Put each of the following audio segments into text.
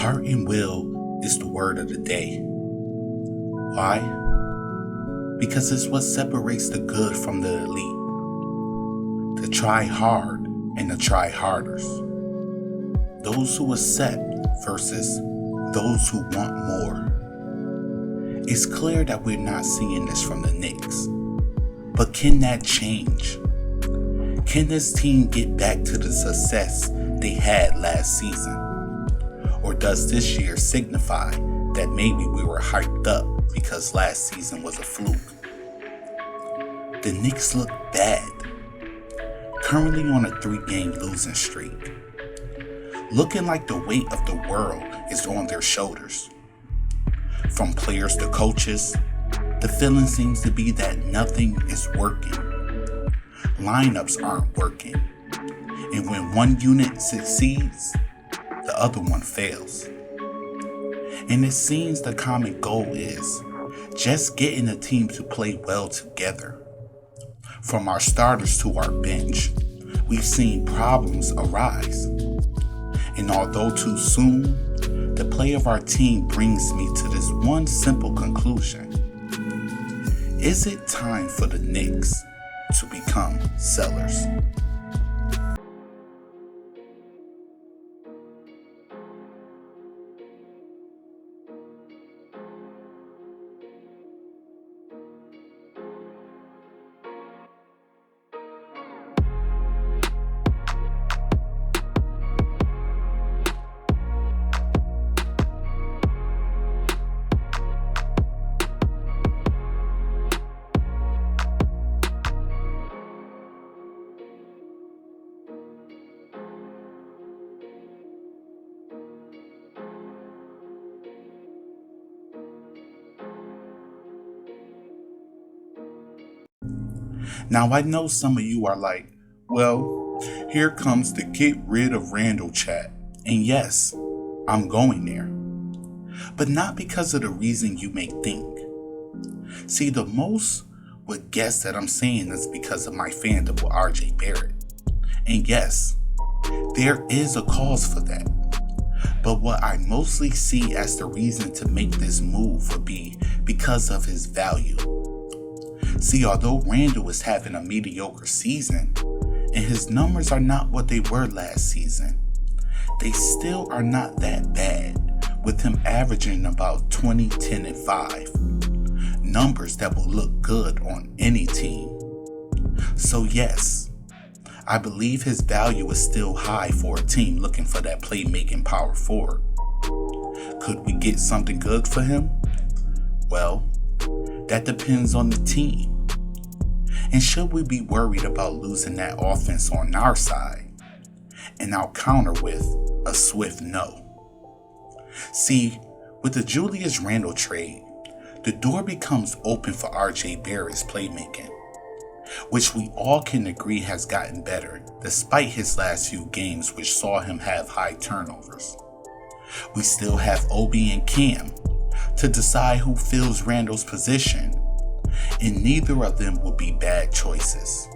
Heart and will is the word of the day. Why? Because it's what separates the good from the elite. The try hard and the try harders. Those who accept versus those who want more. It's clear that we're not seeing this from the Knicks. But can that change? Can this team get back to the success they had last season? Or does this year signify that maybe we were hyped up because last season was a fluke? The Knicks look bad, currently on a 3-game losing streak, looking like the weight of the world is on their shoulders. From players to coaches, the feeling seems to be that nothing is working. Lineups aren't working, and when one unit succeeds, the other one fails. And it seems the common goal is just getting the team to play well together. From our starters to our bench, we've seen problems arise. And although too soon, the play of our team brings me to this one simple conclusion. Is it time for the Knicks to become sellers? Now I know some of you are like, well, here comes the get rid of Randle chat. And yes, I'm going there. But not because of the reason you may think. See, the most would guess that I'm saying this because of my fandom with RJ Barrett. And yes, there is a cause for that. But what I mostly see as the reason to make this move would be because of his value. See, although Randle is having a mediocre season, and his numbers are not what they were last season, they still are not that bad, with him averaging about 20, 10, and 5. Numbers that will look good on any team. So yes, I believe his value is still high for a team looking for that playmaking power forward. Could we get something good for him? Well, that depends on the team. And should we be worried about losing that offense on our side? And I'll counter with a swift no. See, with the Julius Randle trade, the door becomes open for RJ Barrett's playmaking, which we all can agree has gotten better despite his last few games, which saw him have high turnovers. We still have Obi and Cam to decide who fills Randle's position, and neither of them will be bad choices.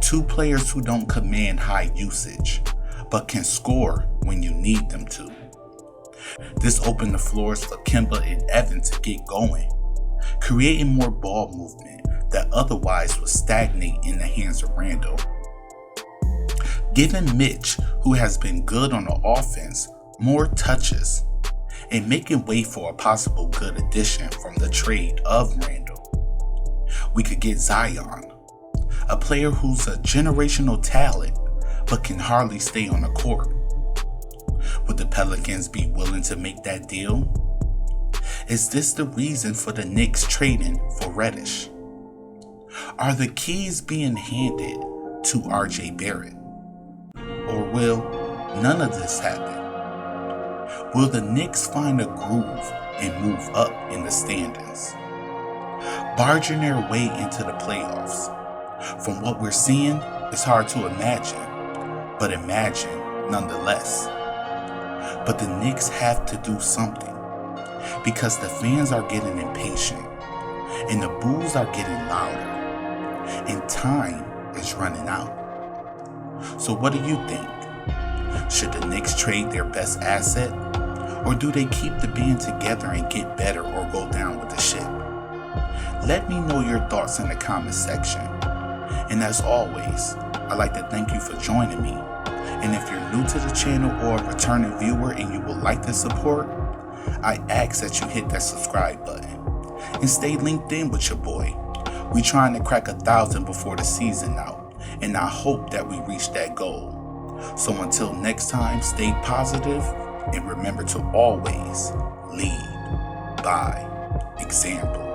Two players who don't command high usage, but can score when you need them to. This opened the floors for Kemba and Evan to get going, creating more ball movement that otherwise would stagnate in the hands of Randle. Giving Mitch, who has been good on the offense, more touches, and making way for a possible good addition from the trade of Randle. We could get Zion, a player who's a generational talent but can hardly stay on the court. Would the Pelicans be willing to make that deal? Is this the reason for the Knicks trading for Reddish? Are the keys being handed to RJ Barrett? Or will none of this happen? Will the Knicks find a groove and move up in the standings, barging their way into the playoffs? From what we're seeing, it's hard to imagine, but imagine nonetheless. But the Knicks have to do something, because the fans are getting impatient, and the boos are getting louder, and time is running out. So what do you think? Should the Knicks trade their best asset, Or do they keep the band together and get better or go down with the ship? Let me know your thoughts in the comment section. And as always, I'd like to thank you for joining me. And if you're new to the channel or a returning viewer and you would like to support, I ask that you hit that subscribe button and stay linked in with your boy. We trying to crack 1,000 before the season out, and I hope that we reach that goal. So until next time, stay positive and remember to always lead by example.